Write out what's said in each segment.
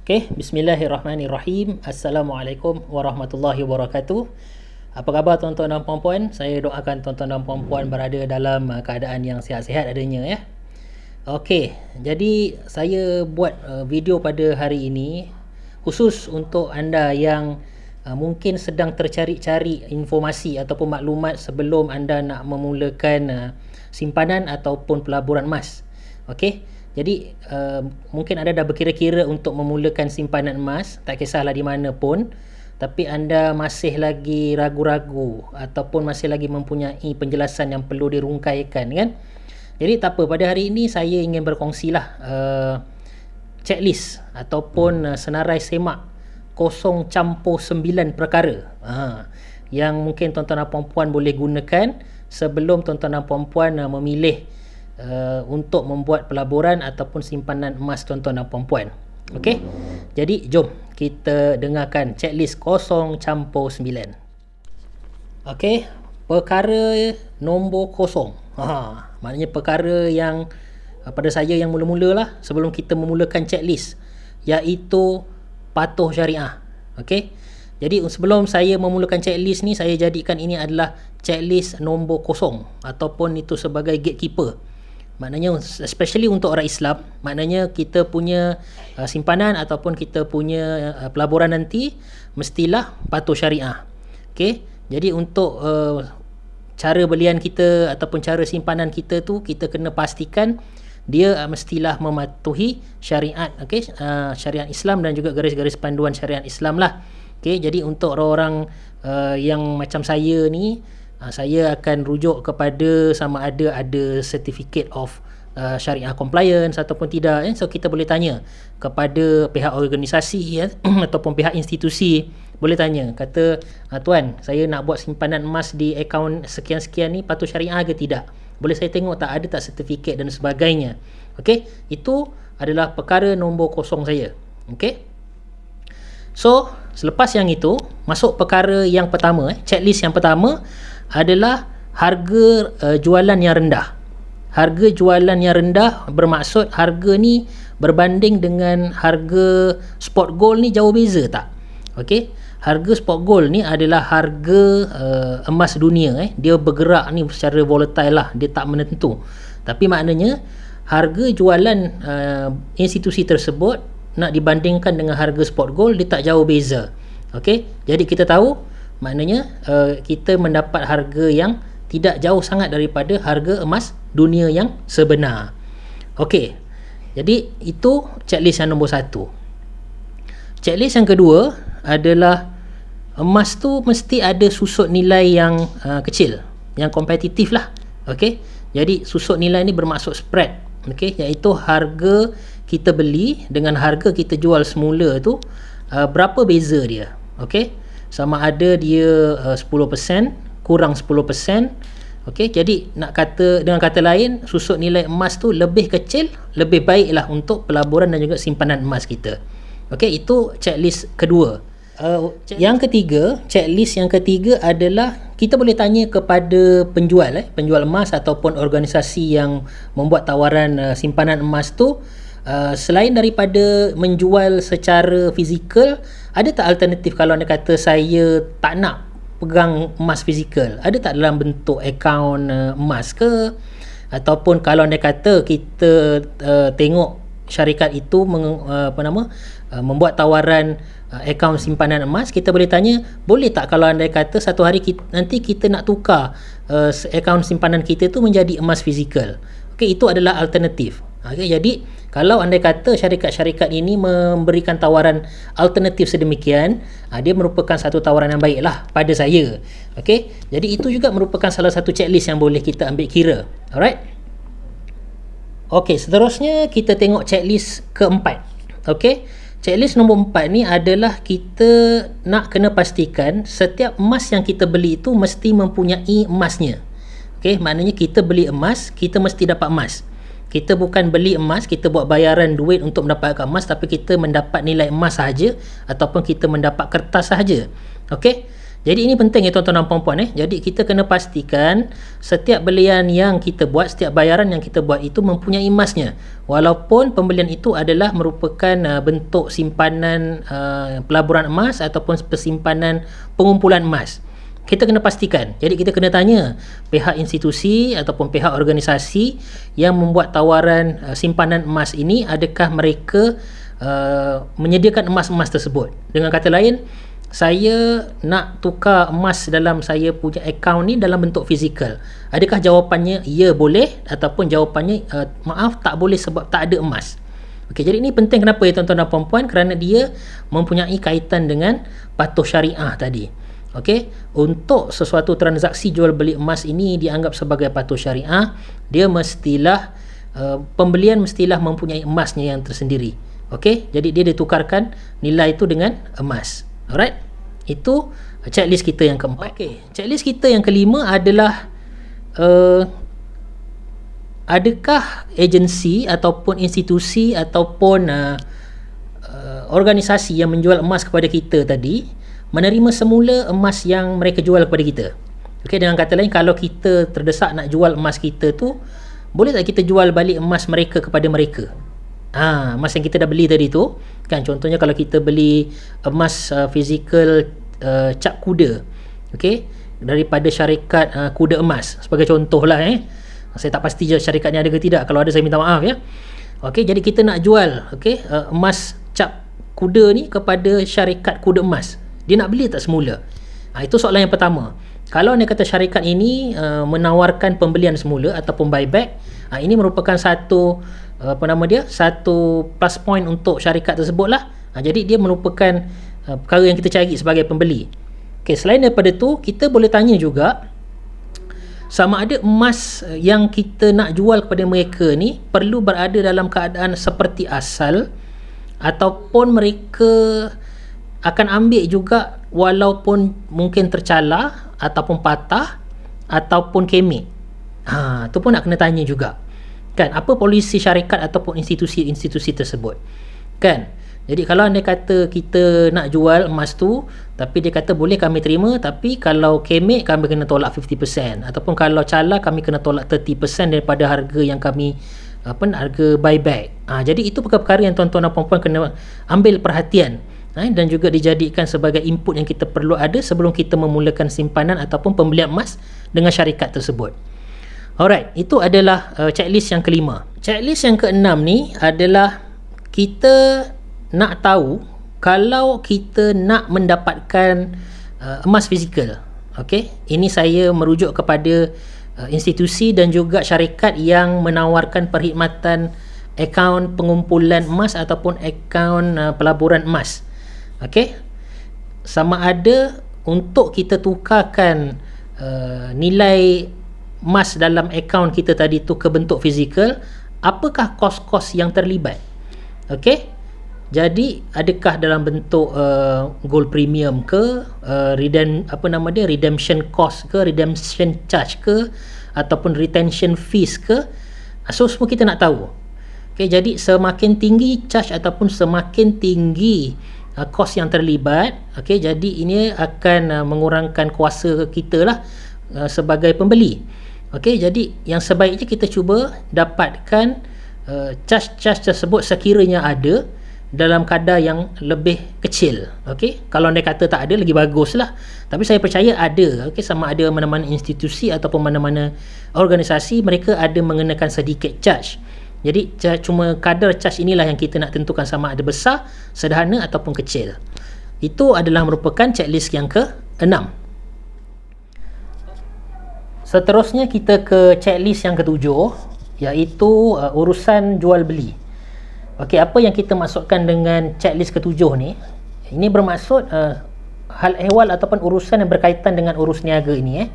Okay, bismillahirrahmanirrahim. Assalamualaikum warahmatullahi wabarakatuh. Apa khabar tuan-tuan dan puan-puan? Saya doakan tuan-tuan dan puan-puan berada dalam keadaan yang sihat-sihat adanya ya. Okey, jadi saya buat video pada hari ini khusus untuk anda yang mungkin sedang tercari-cari informasi ataupun maklumat sebelum anda nak memulakan simpanan ataupun pelaburan emas. Okey. Jadi mungkin anda dah berkira-kira untuk memulakan simpanan emas, tak kisahlah di mana pun, tapi anda masih lagi ragu-ragu ataupun masih lagi mempunyai penjelasan yang perlu dirungkaikan kan. Jadi tak apa, pada hari ini saya ingin berkongsilah checklist ataupun senarai semak 0-9 perkara yang mungkin tuan-tuan dan puan-puan boleh gunakan sebelum tuan-tuan dan puan-puan memilih untuk membuat pelaburan ataupun simpanan emas tuan-tuan dan puan-puan. Okey. Jadi jom kita dengarkan checklist 0-9. Okey, perkara nombor 0. Maknanya perkara yang pada saya yang mula-mula lah sebelum kita memulakan checklist, iaitu patuh syariah. Okey. Jadi sebelum saya memulakan checklist ni, saya jadikan ini adalah checklist nombor 0 ataupun itu sebagai gatekeeper. Maknanya especially untuk orang Islam, maknanya kita punya simpanan ataupun kita punya pelaburan nanti mestilah patuh syariah. Okey. Jadi untuk cara belian kita ataupun cara simpanan kita tu, kita kena pastikan dia mestilah mematuhi syariat, okey, syariat Islam dan juga garis-garis panduan syariat Islam lah. Okey, jadi untuk orang-orang yang macam saya ni, saya akan rujuk kepada sama ada certificate of syariah compliance ataupun tidak. So kita boleh tanya kepada pihak organisasi ataupun pihak institusi, boleh tanya, kata tuan, saya nak buat simpanan emas di akaun sekian-sekian ni patuh syariah ke tidak? Boleh saya tengok tak ada tak sertifikat dan sebagainya. Okey, itu adalah perkara nombor 0 saya. Okey. So, selepas yang itu, masuk perkara yang pertama, checklist yang pertama adalah harga jualan yang rendah. Harga jualan yang rendah bermaksud harga ni berbanding dengan harga spot gold ni jauh beza tak? Okey. Harga spot gold ni adalah harga emas dunia. Dia bergerak ni secara volatile lah, dia tak menentu. Tapi maknanya harga jualan institusi tersebut nak dibandingkan dengan harga spot gold, dia tak jauh beza. Okey. Jadi kita tahu maknanya kita mendapat harga yang tidak jauh sangat daripada harga emas dunia yang sebenar. Okey. Jadi itu checklist yang nombor 1. Checklist yang kedua adalah emas tu mesti ada susut nilai yang kecil, yang kompetitif lah. Okey. Jadi susut nilai ni bermaksud spread. Okey, iaitu harga kita beli dengan harga kita jual semula tu berapa beza dia. Okey. Sama ada dia 10%, kurang 10%. Okey, jadi nak kata, dengan kata lain, susut nilai emas tu lebih kecil, lebih baiklah untuk pelaburan dan juga simpanan emas kita. Okey, itu checklist kedua. Yang ketiga, checklist yang ketiga adalah kita boleh tanya kepada penjual penjual emas ataupun organisasi yang membuat tawaran simpanan emas tu, selain daripada menjual secara fizikal, ada tak alternatif kalau anda kata saya tak nak pegang emas fizikal? Ada tak dalam bentuk akaun emas ke? Ataupun kalau anda kata kita tengok syarikat itu membuat tawaran akaun simpanan emas, kita boleh tanya, boleh tak kalau anda kata satu hari nanti kita nak tukar akaun simpanan kita tu menjadi emas fizikal? Okey, itu adalah alternatif. Okay, jadi kalau anda kata syarikat-syarikat ini memberikan tawaran alternatif sedemikian, dia merupakan satu tawaran yang baik lah pada saya. Okey, jadi itu juga merupakan salah satu checklist yang boleh kita ambil kira. Alright. Okey, seterusnya kita tengok checklist keempat. Okey, checklist nombor 4 ni adalah kita nak kena pastikan setiap emas yang kita beli itu mesti mempunyai emasnya. Okey, maknanya kita beli emas, kita mesti dapat emas. Kita bukan beli emas, kita buat bayaran duit untuk mendapatkan emas, tapi kita mendapat nilai emas sahaja ataupun kita mendapat kertas sahaja. Okey. Jadi ini penting ya tuan-tuan dan puan-puan. Jadi kita kena pastikan setiap belian yang kita buat, setiap bayaran yang kita buat itu mempunyai emasnya. Walaupun pembelian itu adalah merupakan bentuk simpanan pelaburan emas ataupun persimpanan pengumpulan emas. Kita kena pastikan. Jadi kita kena tanya pihak institusi ataupun pihak organisasi yang membuat tawaran simpanan emas ini, adakah mereka menyediakan emas-emas tersebut. Dengan kata lain, saya nak tukar emas dalam saya punya akaun ni dalam bentuk fizikal. Adakah jawapannya ya boleh, ataupun jawapannya maaf tak boleh sebab tak ada emas. Okey, jadi ini penting. Kenapa ya tuan-tuan dan puan-puan? Kerana dia mempunyai kaitan dengan patuh syariah tadi. Okey, untuk sesuatu transaksi jual beli emas ini dianggap sebagai patuh syariah, dia mestilah pembelian mestilah mempunyai emasnya yang tersendiri. Okey, jadi dia ditukarkan nilai itu dengan emas. Alright, itu checklist kita yang keempat. Okey, checklist kita yang kelima adalah adakah agensi ataupun institusi ataupun organisasi yang menjual emas kepada kita tadi menerima semula emas yang mereka jual kepada kita. Okey, dengan kata lain, kalau kita terdesak nak jual emas kita tu, boleh tak kita jual balik emas mereka kepada mereka? Emas yang kita dah beli tadi tu kan, contohnya kalau kita beli emas fizikal cap kuda, okey, daripada syarikat kuda emas sebagai contoh lah. Saya tak pasti je syarikat ni ada ke tidak, kalau ada saya minta maaf ya. Okey, jadi kita nak jual emas cap kuda ni kepada syarikat kuda emas, dia nak beli tak semula? Itu soalan yang pertama. Kalau anda kata syarikat ini menawarkan pembelian semula ataupun buyback, ini merupakan satu satu plus point untuk syarikat tersebut lah. Jadi dia merupakan perkara yang kita cari sebagai pembeli. Okay, selain daripada tu, kita boleh tanya juga sama ada emas yang kita nak jual kepada mereka ni perlu berada dalam keadaan seperti asal, ataupun mereka akan ambil juga walaupun mungkin tercalar ataupun patah ataupun kemik. Tu pun nak kena tanya juga kan, apa polisi syarikat ataupun institusi-institusi tersebut kan. Jadi kalau anda kata kita nak jual emas tu, tapi dia kata boleh kami terima, tapi kalau kemik kami kena tolak 50%, ataupun kalau calar kami kena tolak 30% daripada harga yang kami harga buyback. Jadi itu perkara-perkara yang tuan-tuan dan puan-puan kena ambil perhatian dan juga dijadikan sebagai input yang kita perlu ada sebelum kita memulakan simpanan ataupun pembelian emas dengan syarikat tersebut. Alright, itu adalah checklist yang kelima. Checklist yang keenam ni adalah kita nak tahu kalau kita nak mendapatkan emas fizikal. Okey, ini saya merujuk kepada institusi dan juga syarikat yang menawarkan perkhidmatan akaun pengumpulan emas ataupun akaun pelaburan emas. Okey, sama ada untuk kita tukarkan nilai emas dalam akaun kita tadi tu ke bentuk fizikal, apakah kos-kos yang terlibat? Okey, jadi adakah dalam bentuk gold premium ke, redemption cost ke, redemption charge ke, ataupun retention fees ke? So semua kita nak tahu. Okey, jadi semakin tinggi charge ataupun semakin tinggi kos yang terlibat, okey, jadi ini akan mengurangkan kuasa kita lah sebagai pembeli. Okey, jadi yang sebaiknya kita cuba dapatkan charge-charge tersebut sekiranya ada dalam kadar yang lebih kecil. Okey, kalau anda kata tak ada, lagi baguslah. Tapi saya percaya ada. Okey, sama ada mana-mana institusi ataupun mana-mana organisasi, mereka ada mengenakan sedikit charge. Jadi cuma kadar charge inilah yang kita nak tentukan sama ada besar, sederhana ataupun kecil. Itu adalah merupakan checklist yang ke-6. Seterusnya kita ke checklist yang ketujuh, iaitu urusan jual beli. Okey, apa yang kita maksudkan dengan checklist ketujuh ni? Ini bermaksud hal ehwal ataupun urusan yang berkaitan dengan urus niaga ini.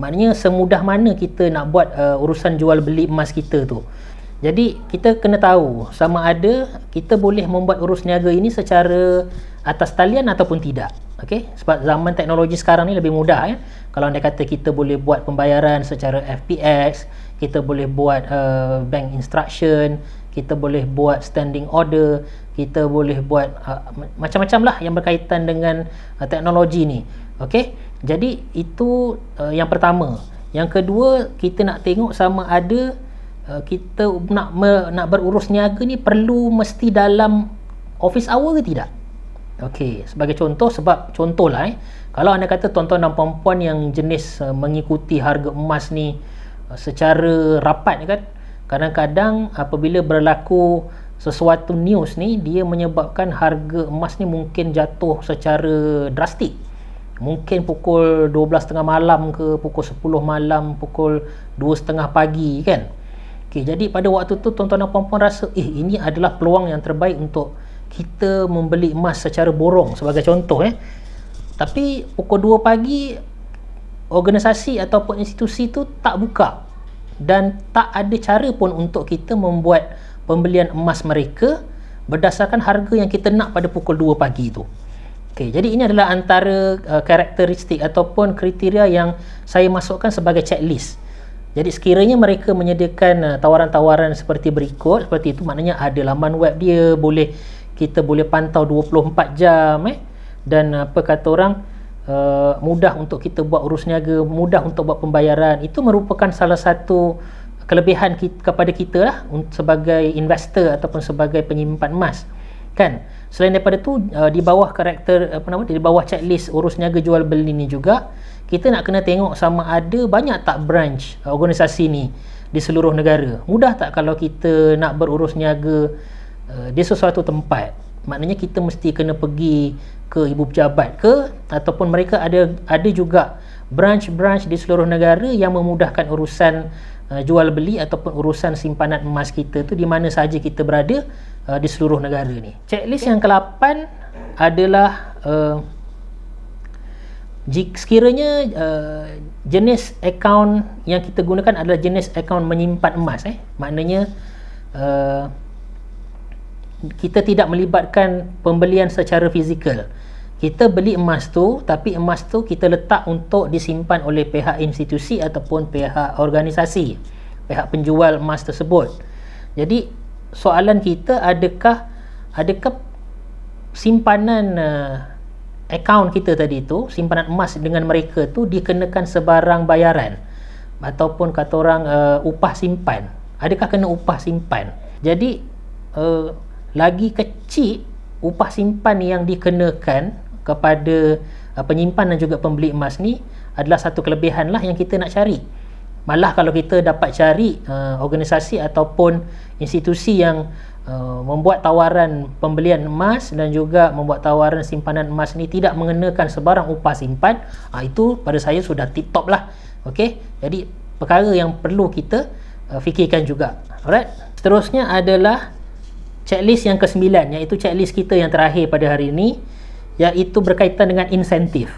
Maknanya semudah mana kita nak buat urusan jual beli emas kita tu. Jadi kita kena tahu sama ada kita boleh membuat urus niaga ini secara atas talian ataupun tidak. Okey, sebab zaman teknologi sekarang ni lebih mudah Kalau anda kata kita boleh buat pembayaran secara FPX, kita boleh buat bank instruction, kita boleh buat standing order, kita boleh buat macam-macam lah yang berkaitan dengan teknologi ni. Okey, jadi itu yang pertama. Yang kedua, kita nak tengok sama ada kita nak berurus niaga ni perlu mesti dalam office hour ke tidak. Okey, sebagai contoh, contohlah kalau anda kata tuan-tuan dan puan-puan yang jenis mengikuti harga emas ni secara rapat kan, kadang-kadang apabila berlaku sesuatu news ni, dia menyebabkan harga emas ni mungkin jatuh secara drastik. Mungkin pukul 12.30 malam ke, pukul 10 malam, pukul 2.30 pagi kan. Okay, jadi pada waktu tu tuan-tuan dan puan-puan rasa ini adalah peluang yang terbaik untuk kita membeli emas secara borong sebagai contoh Tapi pukul 2 pagi organisasi ataupun institusi tu tak buka dan tak ada cara pun untuk kita membuat pembelian emas mereka berdasarkan harga yang kita nak pada pukul 2 pagi tu. Okay, jadi ini adalah antara karakteristik ataupun kriteria yang saya masukkan sebagai checklist. Jadi sekiranya mereka menyediakan tawaran-tawaran seperti berikut, seperti itu maknanya ada laman web dia, kita boleh pantau 24 jam dan apa kata orang, mudah untuk kita buat urus niaga, mudah untuk buat pembayaran. Itu merupakan salah satu kelebihan kepada kita lah sebagai investor ataupun sebagai penyimpan emas kan. Selain daripada tu, di bawah di bawah checklist urus niaga jual beli ni juga kita nak kena tengok sama ada banyak tak branch organisasi ni di seluruh negara. Mudah tak kalau kita nak berurus niaga di sesuatu tempat? Maknanya kita mesti kena pergi ke ibu pejabat ke, ataupun mereka ada juga branch-branch di seluruh negara yang memudahkan urusan jual beli ataupun urusan simpanan emas kita tu di mana sahaja kita berada di seluruh negara ni. Checklist yang ke-8 adalah sekiranya jenis akaun yang kita gunakan adalah jenis akaun menyimpan emas maknanya kita tidak melibatkan pembelian secara fizikal. Kita beli emas tu, tapi emas tu kita letak untuk disimpan oleh pihak institusi ataupun pihak organisasi, pihak penjual emas tersebut. Jadi soalan kita, adakah simpanan akaun kita tadi tu, simpanan emas dengan mereka tu dikenakan sebarang bayaran ataupun kata orang upah simpan? Adakah kena upah simpan? Jadi lagi kecil upah simpan yang dikenakan kepada penyimpan dan juga pembeli emas ni adalah satu kelebihan lah yang kita nak cari. Malah kalau kita dapat cari organisasi ataupun institusi yang membuat tawaran pembelian emas dan juga membuat tawaran simpanan emas ni tidak mengenakan sebarang upah simpan, itu pada saya sudah tip top lah. Okey, jadi perkara yang perlu kita fikirkan juga. Alright, seterusnya adalah checklist yang ke-9, iaitu checklist kita yang terakhir pada hari ini, iaitu berkaitan dengan insentif.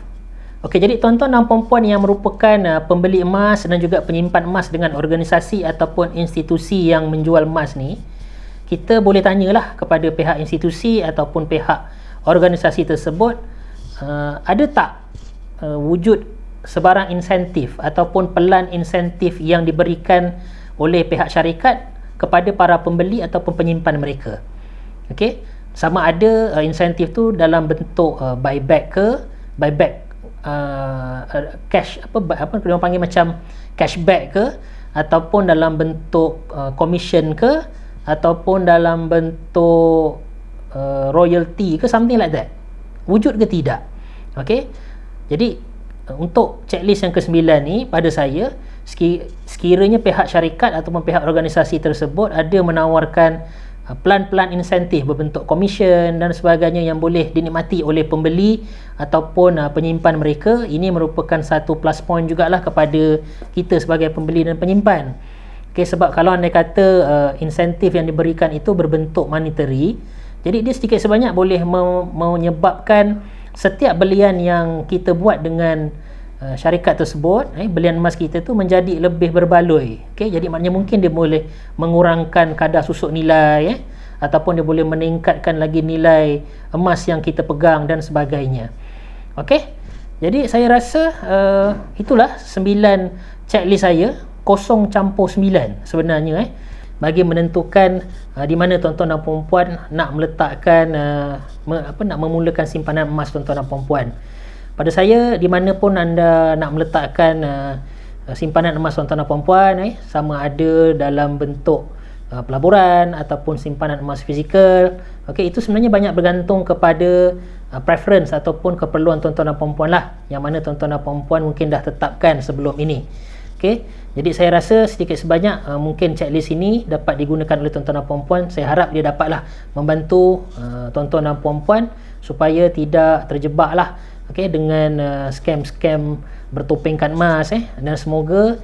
Okey, jadi tuan-tuan dan puan-puan yang merupakan pembeli emas dan juga penyimpan emas dengan organisasi ataupun institusi yang menjual emas ni, kita boleh tanyalah kepada pihak institusi ataupun pihak organisasi tersebut, ada tak wujud sebarang insentif ataupun pelan insentif yang diberikan oleh pihak syarikat kepada para pembeli ataupun penyimpan mereka. Okey, sama ada insentif tu dalam bentuk buyback cash, apa kita panggil macam cashback ke, ataupun dalam bentuk commission ke, ataupun dalam bentuk royalty ke, something like that. Wujud ke tidak? Okey, jadi untuk checklist yang ke-9 ni, pada saya sekiranya pihak syarikat ataupun pihak organisasi tersebut ada menawarkan pelan-pelan insentif berbentuk komisen dan sebagainya yang boleh dinikmati oleh pembeli ataupun penyimpan mereka, ini merupakan satu plus point jugalah kepada kita sebagai pembeli dan penyimpan. Okay, sebab kalau anda kata insentif yang diberikan itu berbentuk monetary, jadi dia sedikit sebanyak boleh menyebabkan setiap belian yang kita buat dengan syarikat tersebut, belian emas kita tu menjadi lebih berbaloi. Okay, jadi maknanya mungkin dia boleh mengurangkan kadar susuk nilai, ataupun dia boleh meningkatkan lagi nilai emas yang kita pegang dan sebagainya. Okay, jadi saya rasa itulah 9 checklist saya, 0 campur 9 sebenarnya. bagi menentukan di mana tuan-tuan dan puan-puan nak meletakkan nak memulakan simpanan emas tuan-tuan dan puan-puan. Pada saya, di mana pun anda nak meletakkan simpanan emas tuan-tuan dan puan-puan, sama ada dalam bentuk pelaburan ataupun simpanan emas fizikal, okey, itu sebenarnya banyak bergantung kepada preference ataupun keperluan tuan-tuan dan puan-puan lah, yang mana tuan-tuan dan puan-puan mungkin dah tetapkan sebelum ini. Okey, jadi saya rasa sedikit sebanyak mungkin checklist ini dapat digunakan oleh tuan-tuan dan puan-puan. Saya harap dia dapatlah membantu tuan-tuan dan puan-puan supaya tidak terjebak lah, okey, dengan scam-scam bertopengkan emas, dan semoga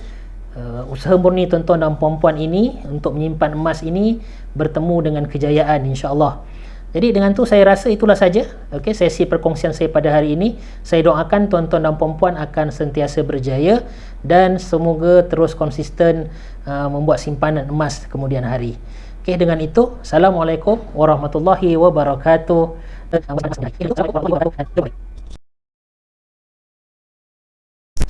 usaha murni tuan-tuan dan puan-puan ini untuk menyimpan emas ini bertemu dengan kejayaan, insya-Allah. Jadi dengan tu saya rasa itulah saja, okey, sesi perkongsian saya pada hari ini. Saya doakan tuan-tuan dan puan-puan akan sentiasa berjaya dan semoga terus konsisten membuat simpanan emas kemudian hari. Okey, dengan itu, Assalamualaikum warahmatullahi wabarakatuh.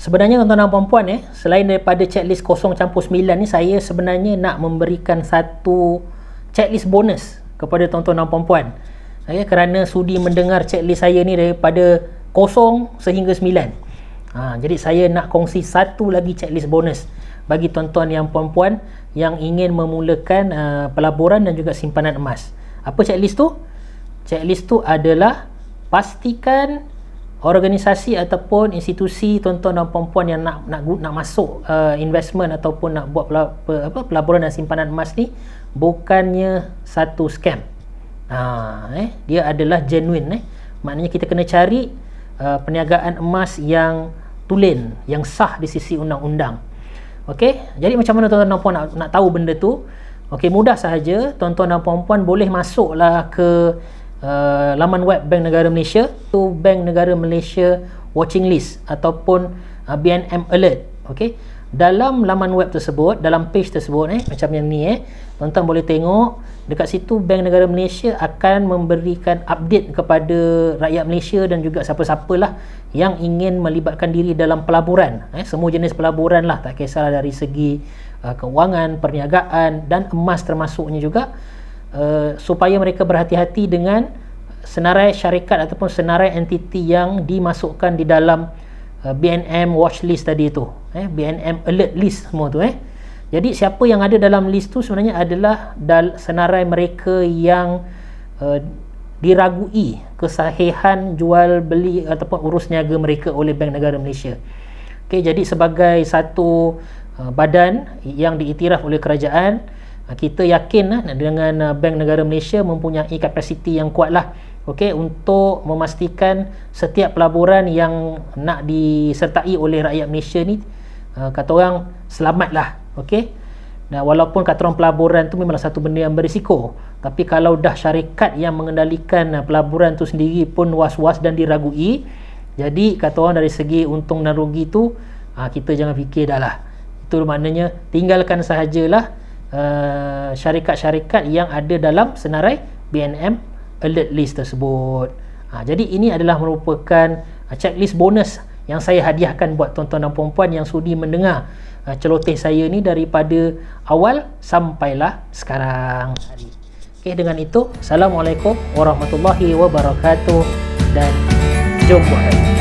Sebenarnya tuan-tuan dan puan-puan, selain daripada checklist 0-9 ni, saya sebenarnya nak memberikan satu checklist bonus kepada tuan-tuan dan puan-puan, kerana sudi mendengar checklist saya ni daripada 0 sehingga 9. Jadi saya nak kongsi satu lagi checklist bonus bagi tuan-tuan yang puan-puan yang ingin memulakan pelaburan dan juga simpanan emas. Apa checklist tu? Checklist tu adalah pastikan organisasi ataupun institusi tuan-tuan dan puan-puan yang nak masuk investment ataupun nak buat pelaburan dan simpanan emas ni bukannya satu scam. Dia adalah genuine. Maknanya kita kena cari perniagaan emas yang tulen, yang sah di sisi undang-undang. Okey, jadi macam mana tuan-tuan dan puan nak tahu benda tu? Okey, mudah sahaja. Tuan-tuan dan puan-puan boleh masuklah ke laman web Bank Negara Malaysia, tu Bank Negara Malaysia Watching List ataupun BNM Alert. Okey, dalam laman web tersebut, dalam page tersebut, macam yang ni, tuan-tuan boleh tengok dekat situ Bank Negara Malaysia akan memberikan update kepada rakyat Malaysia dan juga siapa-siapalah yang ingin melibatkan diri dalam pelaburan, semua jenis pelaburan lah, tak kisahlah dari segi keuangan, perniagaan dan emas termasuknya juga, supaya mereka berhati-hati dengan senarai syarikat ataupun senarai entiti yang dimasukkan di dalam BNM watch list tadi tu, BNM alert list semua tu. Jadi siapa yang ada dalam list tu sebenarnya adalah senarai mereka yang diragui kesahihan jual beli ataupun urus niaga mereka oleh Bank Negara Malaysia. Okey, jadi sebagai satu badan yang diiktiraf oleh kerajaan, kita yakin dengan Bank Negara Malaysia mempunyai kapasiti yang kuat lah, okey, untuk memastikan setiap pelaburan yang nak disertai oleh rakyat Malaysia ni, kata orang, selamat lah. Okey, nah, walaupun kata orang pelaburan tu memang satu benda yang berisiko, tapi kalau dah syarikat yang mengendalikan pelaburan tu sendiri pun was-was dan diragui, jadi kata orang dari segi untung dan rugi tu, kita jangan fikir dah lah. Itu maknanya tinggalkan sahajalah syarikat-syarikat yang ada dalam senarai BNM alert list tersebut. Jadi ini adalah merupakan checklist bonus yang saya hadiahkan buat tuan-tuan dan puan-puan yang sudi mendengar celoteh saya ni daripada awal sampailah sekarang. Okey, dengan itu, Assalamualaikum warahmatullahi wabarakatuh dan jom buat.